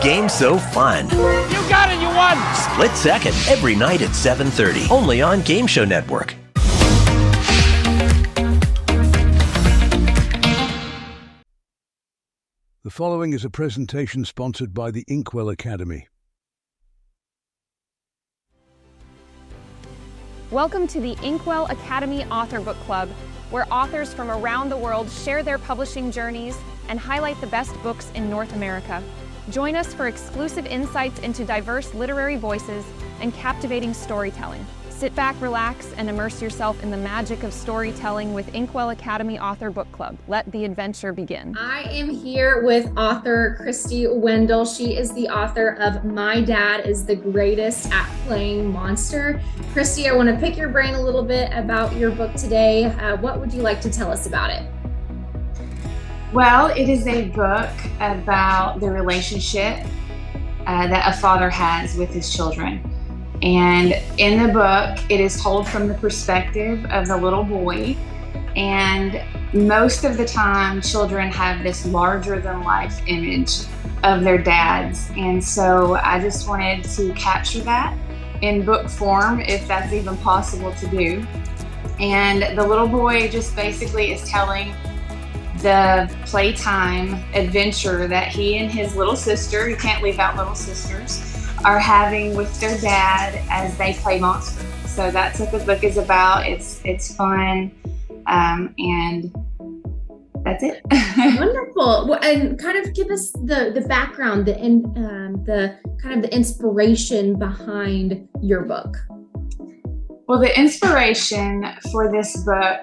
game so fun. You got it, you won! Split Second, every night at 7:30, only on Game Show Network. The following is a presentation sponsored by the Inkwell Academy. Welcome to the Inkwell Academy Author Book Club, where authors from around the world share their publishing journeys and highlight the best books in North America. Join us for exclusive insights into diverse literary voices and captivating storytelling. Sit back, relax, and immerse yourself in the magic of storytelling with Inkwell Academy Author Book Club. Let the adventure begin. I am here with author Christy Wendell. She is the author of My Dad is the Greatest at Playing Monster. Christy, I want to pick your brain a little bit about your book today. What would you like to tell us about it? Well, it is a book about the relationship that a father has with his children. And in the book, it is told from the perspective of the little boy. And most of the time, children have this larger than life image of their dads. And so I just wanted to capture that in book form, if that's even possible to do. And the little boy just basically is telling the playtime adventure that he and his little sister, you can't leave out little sisters, are having with their dad as they play monster. So that's what the book is about. It's fun, and that's it. Wonderful. Well, and kind of give us the background, the kind of the inspiration behind your book. Well, the inspiration for this book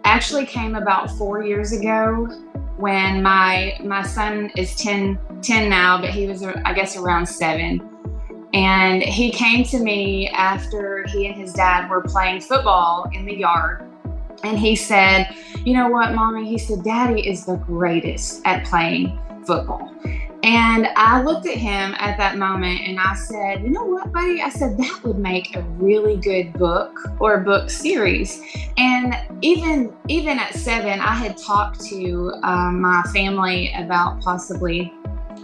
actually came about 4 years ago when my son is 10 now, but he was, I guess, around 7. And he came to me after he and his dad were playing football in the yard. And he said, "You know what, Mommy?" He said, "Daddy is the greatest at playing football." And I looked at him at that moment and I said, "You know what, buddy?" I said, "That would make a really good book or a book series." And even at 7, I had talked to my family about possibly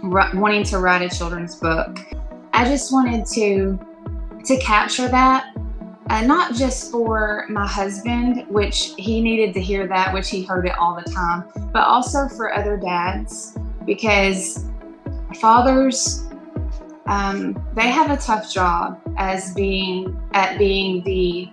wanting to write a children's book. I just wanted to capture that, not just for my husband, which he needed to hear that, which he heard it all the time, but also for other dads, because fathers, they have a tough job being the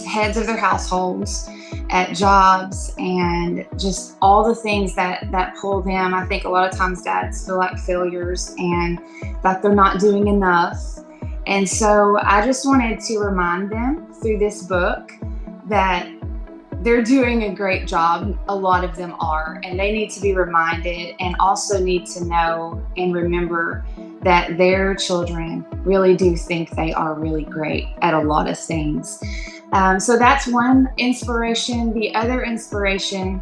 heads of their households, at jobs, and just all the things that pull them. I think a lot of times dads feel like failures and like they're not doing enough. And so I just wanted to remind them through this book that they're doing a great job. A lot of them are, and they need to be reminded and also need to know and remember that their children really do think they are really great at a lot of things. So that's one inspiration. The other inspiration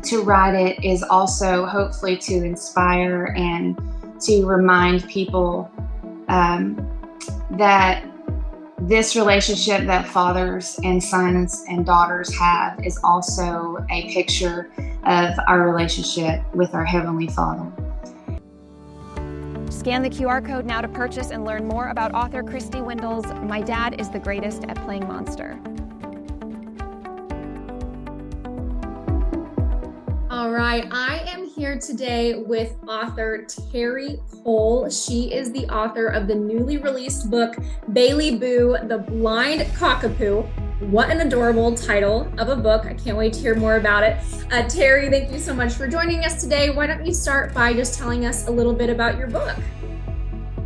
to write it is also hopefully to inspire and to remind people that this relationship that fathers and sons and daughters have is also a picture of our relationship with our Heavenly Father. Scan the QR code now to purchase and learn more about author Christy Wendell's My Dad is the Greatest at Playing Monster. All right, I am here today with author Teri Cole. She is the author of the newly released book, Bailey Boo, The Blind Cockapoo. What an adorable title of a book. I can't wait to hear more about it. Teri, thank you so much for joining us today. Why don't you start by just telling us a little bit about your book?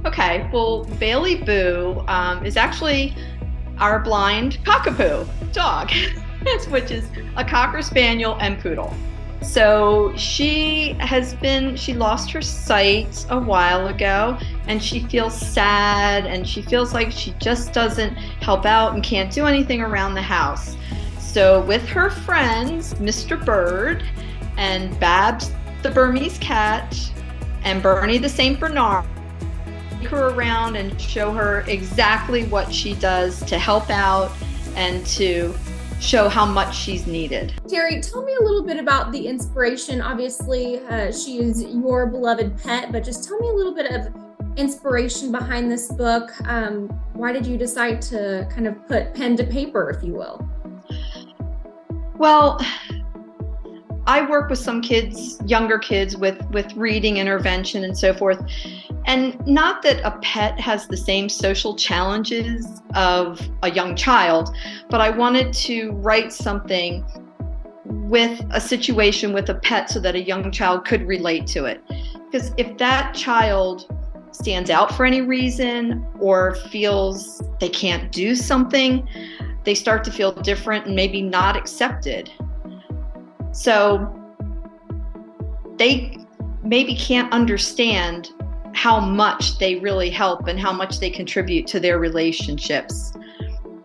Okay, well, Bailey Boo is actually our blind Cockapoo dog, which is a Cocker Spaniel and Poodle. So she lost her sight a while ago, and she feels sad, and she feels like she just doesn't help out and can't do anything around the house. So with her friends, Mr. Bird and Babs the Burmese cat and Bernie the Saint Bernard, take her around and show her exactly what she does to help out and to show how much she's needed. Teri, tell me a little bit about the inspiration. Obviously, she is your beloved pet, but just tell me a little bit of inspiration behind this book. Why did you decide to kind of put pen to paper, if you will? Well, I work with some kids, younger kids, with reading intervention and so forth. And not that a pet has the same social challenges of a young child, but I wanted to write something with a situation with a pet so that a young child could relate to it. Because if that child stands out for any reason or feels they can't do something, they start to feel different and maybe not accepted. So they maybe can't understand how much they really help and how much they contribute to their relationships.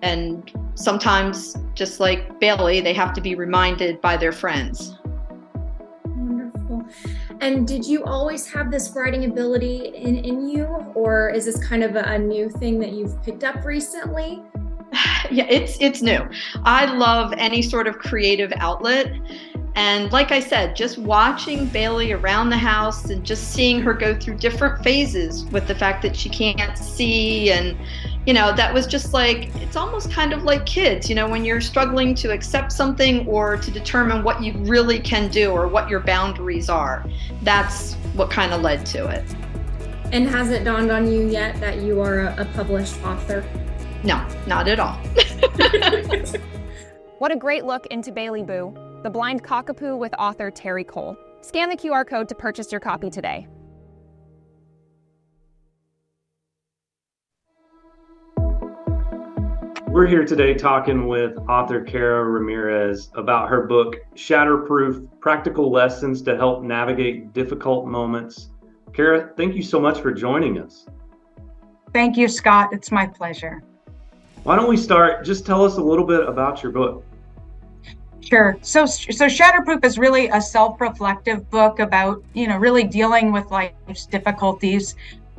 And sometimes, just like Bailey, they have to be reminded by their friends. Wonderful. And did you always have this writing ability in you, or is this kind of a new thing that you've picked up recently? Yeah, it's new. I love any sort of creative outlet. And like I said, just watching Bailey around the house and just seeing her go through different phases with the fact that she can't see, and that was just like, it's almost kind of like kids, when you're struggling to accept something or to determine what you really can do or what your boundaries are. That's what kind of led to it. And has it dawned on you yet that you are a published author? No, not at all. What a great look into Bailey Boo, The Blind Cockapoo with author Teri Cole. Scan the QR code to purchase your copy today. We're here today talking with author Cara Ramirez about her book, Shatterproof, Practical Lessons to Help Navigate Difficult Moments. Cara, thank you so much for joining us. Thank you, Scott. It's my pleasure. Why don't we start? Just tell us a little bit about your book. Sure. So Shatterproof is really a self-reflective book about, really dealing with life's difficulties.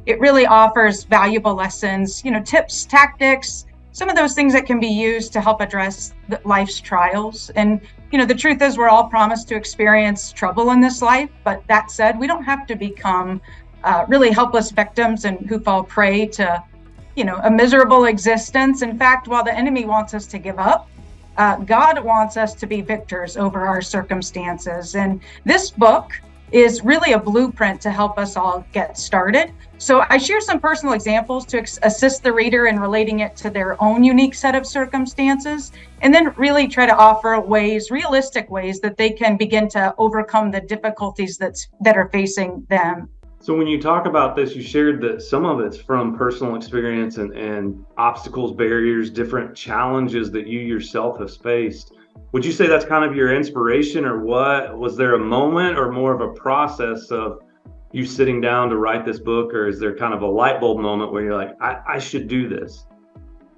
It really offers valuable lessons, tips, tactics, some of those things that can be used to help address life's trials. And, the truth is we're all promised to experience trouble in this life. But that said, we don't have to become really helpless victims and who fall prey to, a miserable existence. In fact, while the enemy wants us to give up, God wants us to be victors over our circumstances. And this book is really a blueprint to help us all get started. So I share some personal examples to assist the reader in relating it to their own unique set of circumstances, and then really try to offer realistic ways that they can begin to overcome the difficulties that are facing them. So when you talk about this, you shared that some of it's from personal experience and obstacles, barriers, different challenges that you yourself have faced. Would you say that's kind of your inspiration, or what? Was there a moment or more of a process of you sitting down to write this book, or is there kind of a light bulb moment where you're like, I should do this?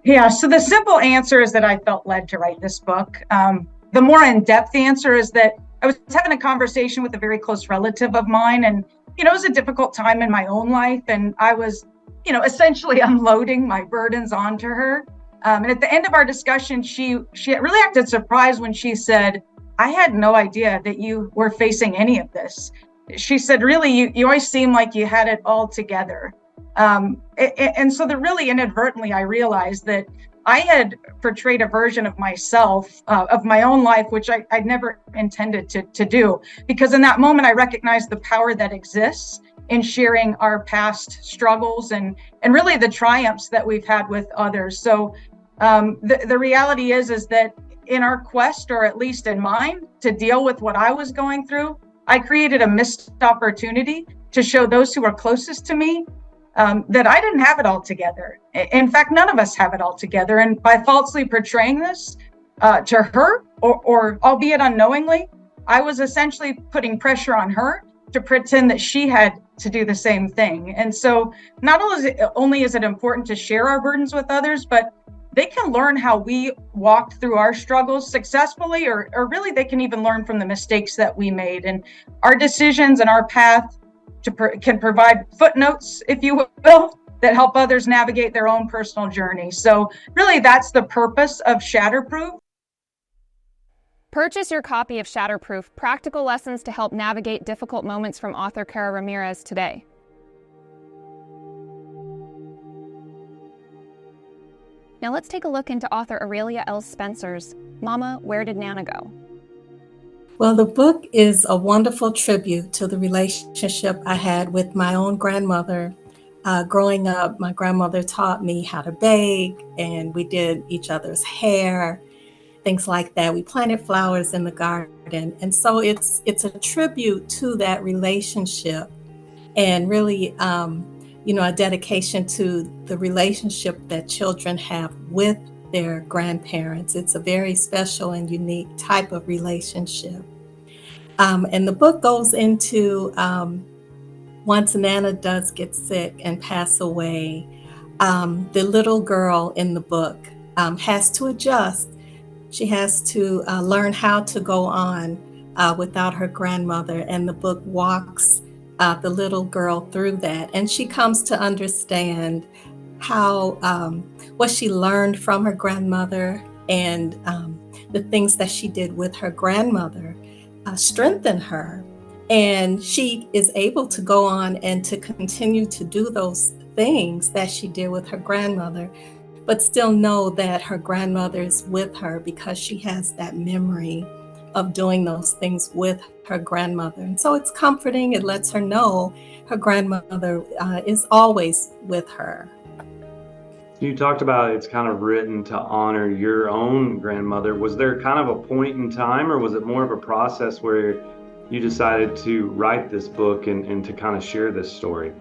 Yeah, so the simple answer is that I felt led to write this book. The more in-depth answer is that I was having a conversation with a very close relative of mine, and it was a difficult time in my own life, and I was, essentially unloading my burdens onto her. And at the end of our discussion, she really acted surprised when she said, "I had no idea that you were facing any of this." She said, "Really, you always seem like you had it all together." And so that really inadvertently, I realized that I had portrayed a version of myself, of my own life, which I'd never intended to do. Because in that moment, I recognized the power that exists in sharing our past struggles and really the triumphs that we've had with others. So the reality is that in our quest, or at least in mine, to deal with what I was going through, I created a missed opportunity to show those who are closest to me that I didn't have it all together. In fact, none of us have it all together. And by falsely portraying this to her, or albeit unknowingly, I was essentially putting pressure on her to pretend that she had to do the same thing. And so not only is it important to share our burdens with others, but they can learn how we walked through our struggles successfully, or really they can even learn from the mistakes that we made. And our decisions and our path can provide footnotes, if you will, that help others navigate their own personal journey. So really that's the purpose of Shatterproof. Purchase your copy of Shatterproof, Practical Lessons to Help Navigate Difficult Moments from author Cara Ramirez today. Now let's take a look into author Aurelia Spencer's Mama, Where Did Nanna Go? Well, the book is a wonderful tribute to the relationship I had with my own grandmother. Growing up, my grandmother taught me how to bake, and we did each other's hair, things like that. We planted flowers in the garden. And so it's a tribute to that relationship, and really, a dedication to the relationship that children have with their grandparents. It's a very special and unique type of relationship. And the book goes into once Nanna does get sick and pass away, the little girl in the book has to adjust. She has to learn how to go on without her grandmother, and the book walks the little girl through that. And she comes to understand how what she learned from her grandmother and the things that she did with her grandmother strengthen her. And she is able to go on and to continue to do those things that she did with her grandmother, but still know that her grandmother is with her because she has that memory of doing those things with her grandmother. And so it's comforting. It lets her know her grandmother is always with her. You talked about it's kind of written to honor your own grandmother. Was there kind of a point in time, or was it more of a process where you decided to write this book and to kind of share this story?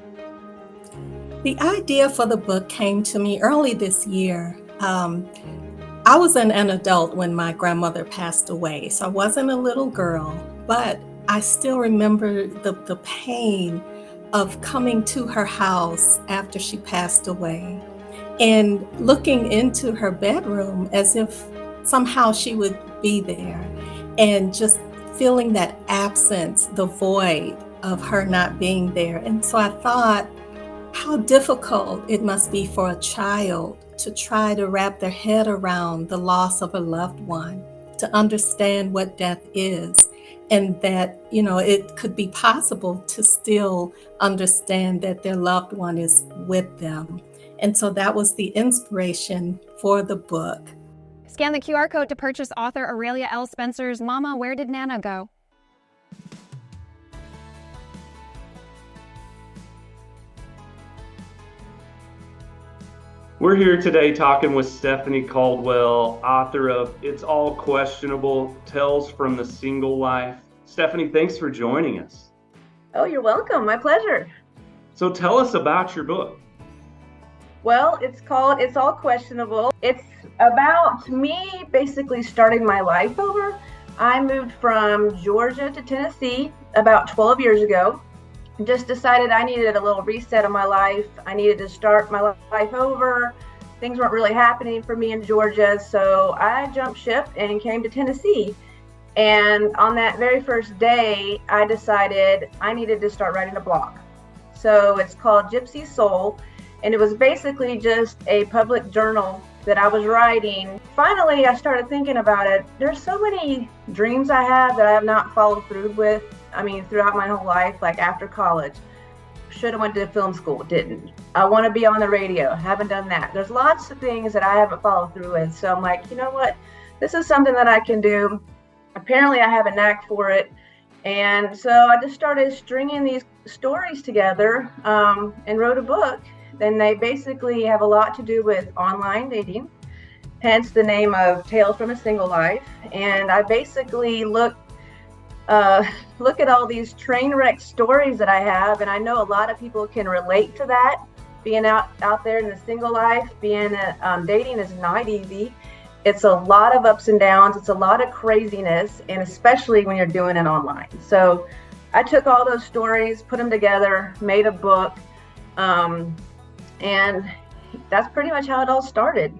The idea for the book came to me early this year. I was an adult when my grandmother passed away, so I wasn't a little girl, but I still remember the pain of coming to her house after she passed away and looking into her bedroom as if somehow she would be there, and just feeling that absence, the void of her not being there. And so I thought how difficult it must be for a child to try to wrap their head around the loss of a loved one, to understand what death is, and that, it could be possible to still understand that their loved one is with them. And so that was the inspiration for the book. Scan the QR code to purchase author Aurelia Spencer's Mama, Where Did Nanna Go? We're here today talking with Stephanie Caldwell, author of It's All Questionable, Tales from the Single Life. Stephanie, thanks for joining us. Oh, you're welcome. My pleasure. So tell us about your book. Well, it's called It's All Questionable. It's about me basically starting my life over. I moved from Georgia to Tennessee about 12 years ago. Just decided I needed a little reset of my life. I needed to start my life over. Things weren't really happening for me in Georgia, so I jumped ship and came to Tennessee. And on that very first day, I decided I needed to start writing a blog. So it's called Gypsy Soul, and it was basically just a public journal that I was writing. Finally, I started thinking about it. There's so many dreams I have that I have not followed through with. Throughout my whole life, like after college, should have went to film school, didn't. I want to be on the radio, haven't done that. There's lots of things that I haven't followed through with. So I'm like, you know what? This is something that I can do. Apparently I have a knack for it. And so I just started stringing these stories together and wrote a book. Then they basically have a lot to do with online dating, hence the name of Tales from a Single Life. And I basically look at all these train wreck stories that I have, and I know a lot of people can relate to that. Being out there in the single life, dating is not easy. It's a lot of ups and downs. It's a lot of craziness, and especially when you're doing it online. So I took all those stories, put them together, made a book, and that's pretty much how it all started.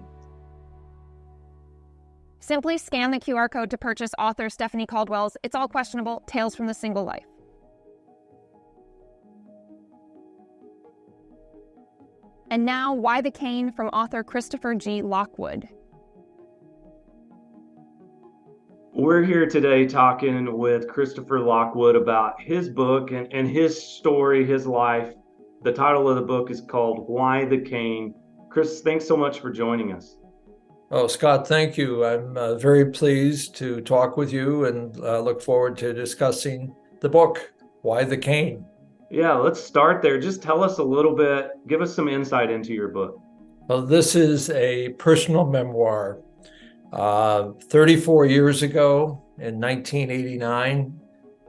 Simply scan the QR code to purchase author Stephanie Caldwell's It's All Questionable, Tales from the Single Life. And now, Why the Cane from author Christopher G. Lockwood. We're here today talking with Christopher Lockwood about his book and his story, his life. The title of the book is called Why the Cane. Chris, thanks so much for joining us. Oh, Scott, thank you. I'm very pleased to talk with you and look forward to discussing the book, Why the Cane. Yeah, let's start there. Just tell us a little bit, give us some insight into your book. Well, this is a personal memoir. 34 years ago, in 1989,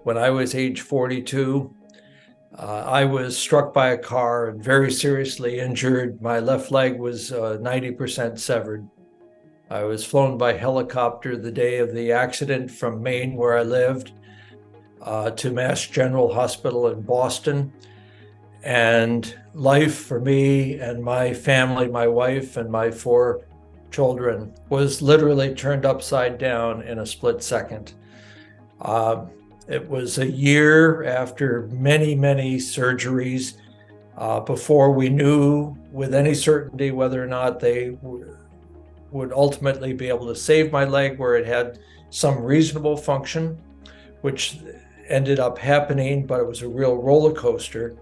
when I was age 42, I was struck by a car and very seriously injured. My left leg was 90% severed. I was flown by helicopter the day of the accident from Maine, where I lived, to Mass General Hospital in Boston. And life for me and my family, my wife and my 4 children, was literally turned upside down in a split second. It was a year after many, many surgeries before we knew with any certainty whether or not they would ultimately be able to save my leg where it had some reasonable function, which ended up happening, but it was a real roller coaster.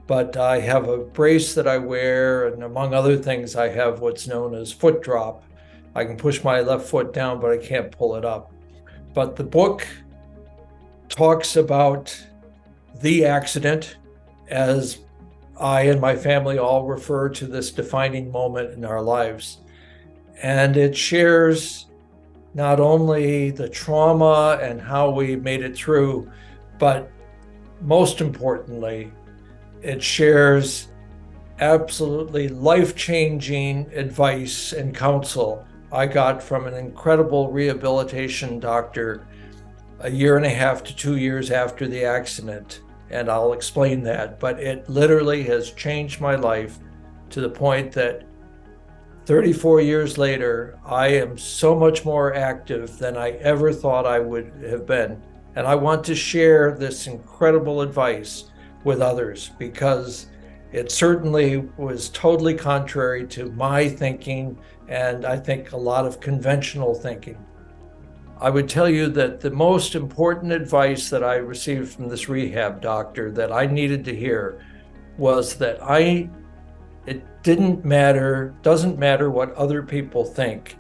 But I have a brace that I wear, and among other things, I have what's known as foot drop. I can push my left foot down, but I can't pull it up. But the book talks about the accident, as I and my family all refer to this defining moment in our lives. And it shares not only the trauma and how we made it through, but most importantly, it shares absolutely life-changing advice and counsel I got from an incredible rehabilitation doctor a year and a half to 2 years after the accident. And I'll explain that. But it literally has changed my life to the point that 34 years later, I am so much more active than I ever thought I would have been. And I want to share this incredible advice with others, because it certainly was totally contrary to my thinking, and I think a lot of conventional thinking. I would tell you that the most important advice that I received from this rehab doctor that I needed to hear was that it doesn't matter what other people think.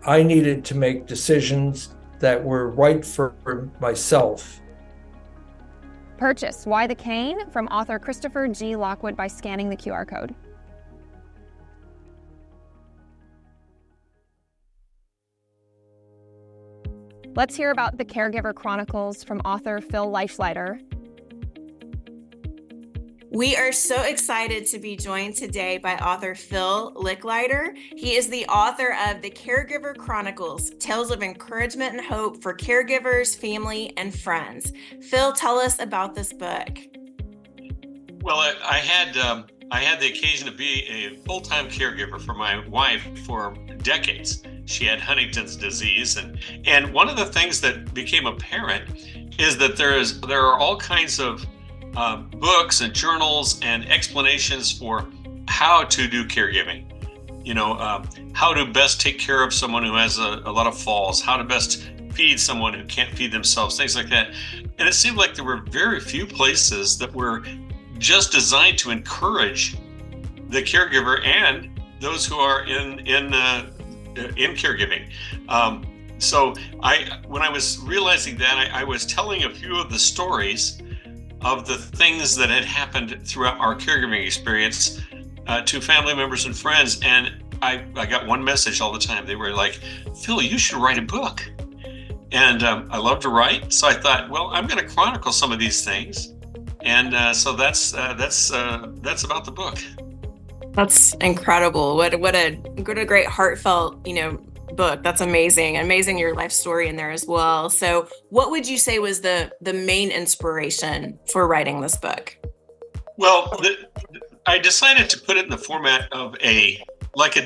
I needed to make decisions that were right for myself. Purchase Why the Cane from author Christopher G. Lockwood by scanning the QR code. Let's hear about the Caregiver Chronicles from author Phil Licklider. We are so excited to be joined today by author Phil Licklider. He is the author of the Caregiver Chronicles, Tales of Encouragement and Hope for Caregivers, Family, and Friends. Phil, tell us about this book. Well, I had the occasion to be a full-time caregiver for my wife for decades. She had Huntington's disease, and one of the things that became apparent is that there are all kinds of books and journals and explanations for how to do caregiving. How to best take care of someone who has a lot of falls, how to best feed someone who can't feed themselves, things like that. And it seemed like there were very few places that were just designed to encourage the caregiver and those who are in caregiving. So when I was realizing that, I was telling a few of the stories of the things that had happened throughout our caregiving experience to family members and friends. And I got one message all the time. They were like, Phil, you should write a book. And I love to write. So I thought, well, I'm going to chronicle some of these things. And so that's about the book. That's incredible. What a great heartfelt, book. That's amazing. Amazing your life story in there as well. So what would you say was the main inspiration for writing this book? Well, I decided to put it in the format of a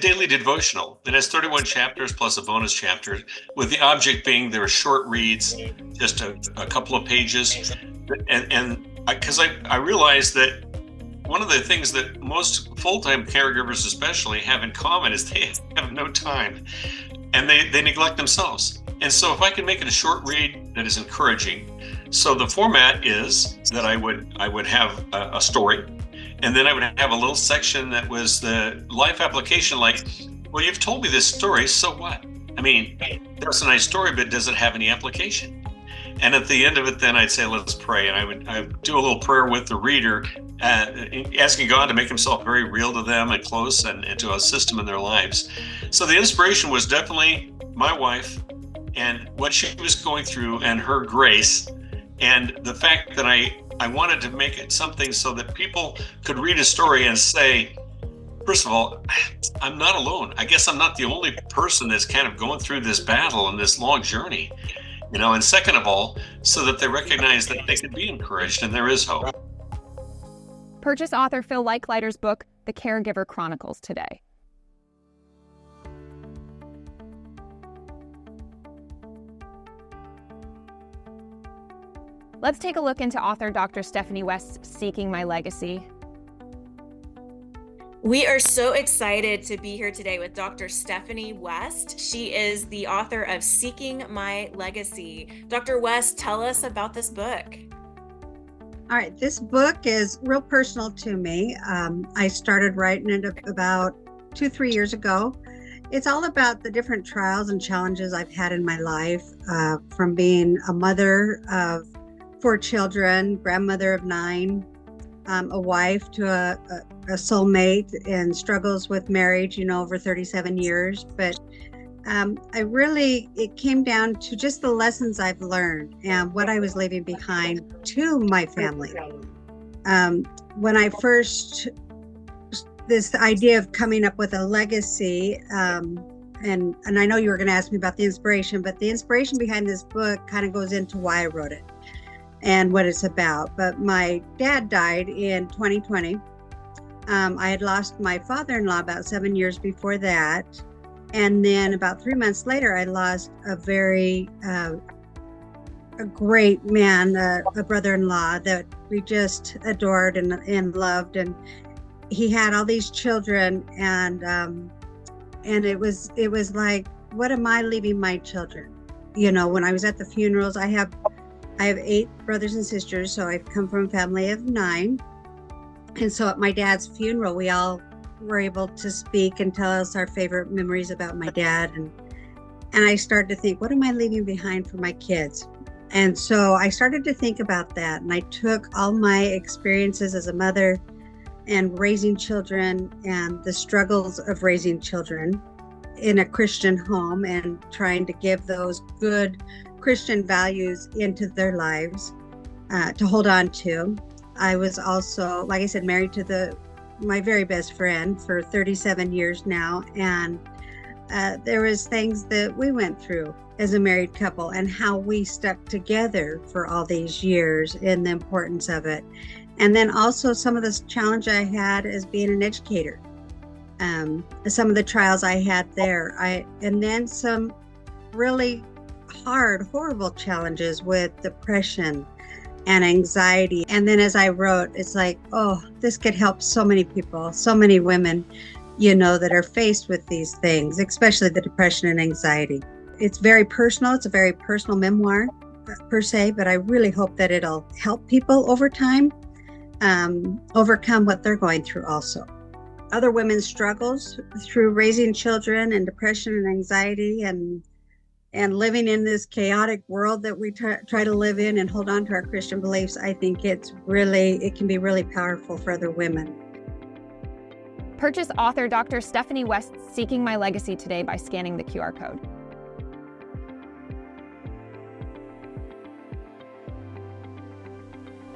daily devotional. It has 31 chapters plus a bonus chapter, with the object being there are short reads, just a couple of pages. And because I realized that one of the things that most full-time caregivers especially have in common is they have no time, and they neglect themselves. And so if I can make it a short read that is encouraging, so the format is that I would have a story, and then I would have a little section that was the life application, like, well, you've told me this story, so what? I mean, that's a nice story, but does it have any application? And at the end of it, then I'd say, let's pray. And I would do a little prayer with the reader, asking God to make himself very real to them and close and to assist them in their lives. So the inspiration was definitely my wife and what she was going through and her grace, and the fact that I wanted to make it something so that people could read a story and say, first of all, I'm not alone. I guess I'm not the only person that's kind of going through this battle and this long journey. And second of all, so that they recognize that they can be encouraged and there is hope. Purchase author Phil Licklider's book, The Caregiver Chronicles, today. Let's take a look into author Dr. Stephanie West's Seeking My Legacy. We are so excited to be here today with Dr. Stephanie West. She is the author of Seeking My Legacy. Dr. West, tell us about this book. All right, this book is real personal to me. I started writing it about 2-3 years ago. It's all about the different trials and challenges I've had in my life, from being a mother of 4 children, grandmother of 9, a wife to a soulmate, and struggles with marriage, over 37 years. But it came down to just the lessons I've learned and what I was leaving behind to my family. When I first, this idea of coming up with a legacy, and I know you were going to ask me about the inspiration, but the inspiration behind this book kind of goes into why I wrote it and what it's about. But my dad died in 2020. I had lost my father-in-law about 7 years before that. And then about 3 months later, I lost a great man, a brother-in-law that we just adored and loved. And he had all these children, and it was like, what am I leaving my children? When I was at the funerals, I have 8 brothers and sisters, so I've come from a family of 9. And so at my dad's funeral, we all were able to speak and tell us our favorite memories about my dad. And I started to think, what am I leaving behind for my kids? And so I started to think about that. And I took all my experiences as a mother and raising children and the struggles of raising children in a Christian home and trying to give those good Christian values into their lives to hold on to. I was also, like I said, married to my very best friend for 37 years now. And there was things that we went through as a married couple and how we stuck together for all these years and the importance of it. And then also some of the challenge I had as being an educator, some of the trials I had there. And then some really hard, horrible challenges with depression and anxiety. And then as I wrote, it's like, oh, this could help so many people, so many women, that are faced with these things, especially the depression and anxiety. It's very personal. It's a very personal memoir per se, but I really hope that it'll help people over time overcome what they're going through also. Other women's struggles through raising children and depression and anxiety and living in this chaotic world that we try to live in and hold on to our Christian beliefs. I think it can be really powerful for other women. Purchase author Dr. Stephanie West's Seeking My Legacy today by scanning the QR code.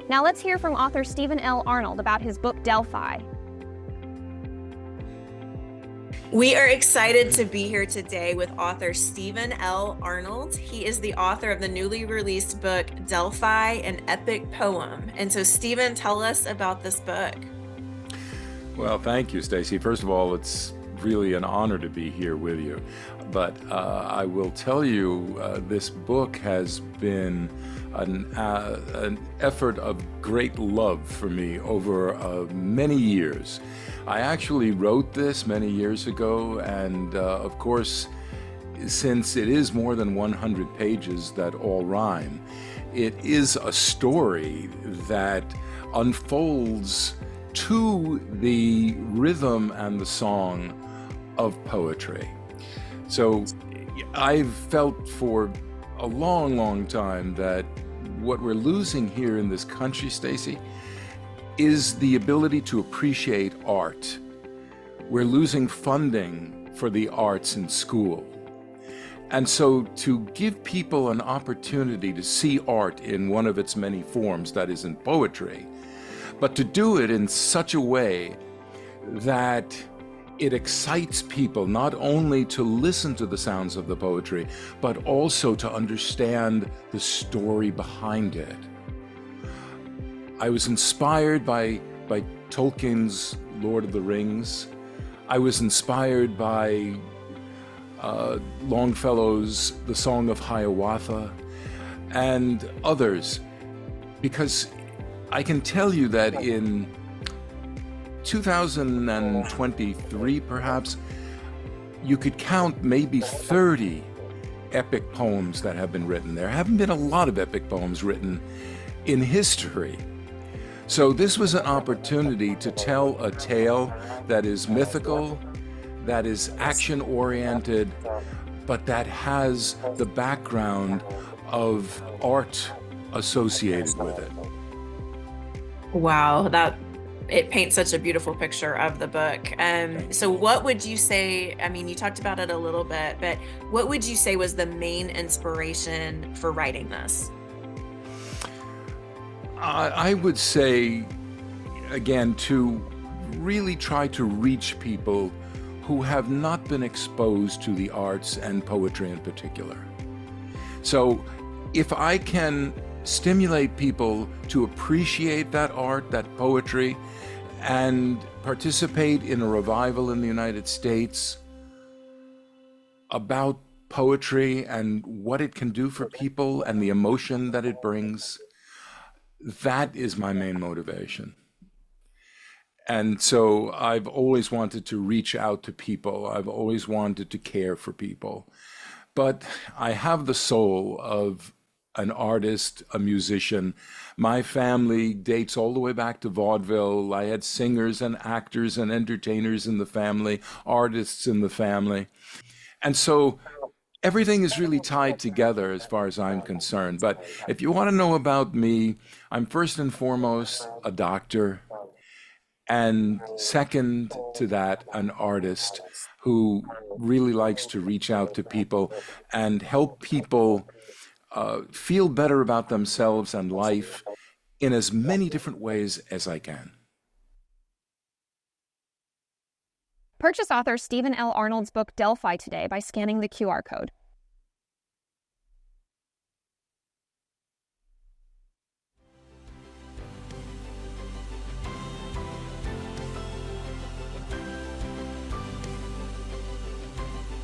Now let's hear from author Steven Arnold about his book, Delfi. We are excited to be here today with author Steven Arnold. He is the author of the newly released book, Delfi, an epic poem. And so, Steven, tell us about this book. Well, thank you, Stacy. First of all, it's really an honor to be here with you. But I will tell you, this book has been an effort of great love for me over many years. I actually wrote this many years ago, and of course, since it is more than 100 pages that all rhyme, it is a story that unfolds to the rhythm and the song of poetry. So I've felt for a long, long time that what we're losing here in this country, Stacy, is the ability to appreciate art. We're losing funding for the arts in school. And so to give people an opportunity to see art in one of its many forms, that is in poetry, but to do it in such a way that it excites people not only to listen to the sounds of the poetry, but also to understand the story behind it. I was inspired by Tolkien's Lord of the Rings. I was inspired by Longfellow's The Song of Hiawatha and others, because I can tell you that in 2023, perhaps, you could count maybe 30 epic poems that have been written. There haven't been a lot of epic poems written in history. So this was an opportunity to tell a tale that is mythical, that is action-oriented, but that has the background of art associated with it. Wow, it paints such a beautiful picture of the book. So what would you say, I mean, you talked about it a little bit, but what would you say was the main inspiration for writing this? I would say, again, to really try to reach people who have not been exposed to the arts and poetry in particular. So if I can stimulate people to appreciate that art, that poetry, and participate in a revival in the United States about poetry and what it can do for people and the emotion that it brings, that is my main motivation. And so I've always wanted to reach out to people. I've always wanted to care for people. But I have the soul of an artist, a musician. My family dates all the way back to vaudeville. I had singers and actors and entertainers in the family, artists in the family. And so everything is really tied together as far as I'm concerned. But if you want to know about me, I'm first and foremost a doctor. And second to that, an artist who really likes to reach out to people and help people feel better about themselves and life in as many different ways as I can. Purchase author Steven Arnold's book Delfi today by scanning the QR code.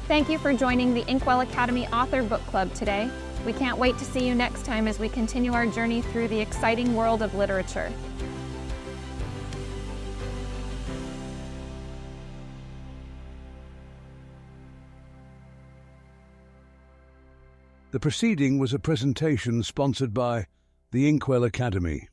Thank you for joining the Inkwell Academy Author Book Club today. We can't wait to see you next time as we continue our journey through the exciting world of literature. The proceeding was a presentation sponsored by the Inkwell Academy.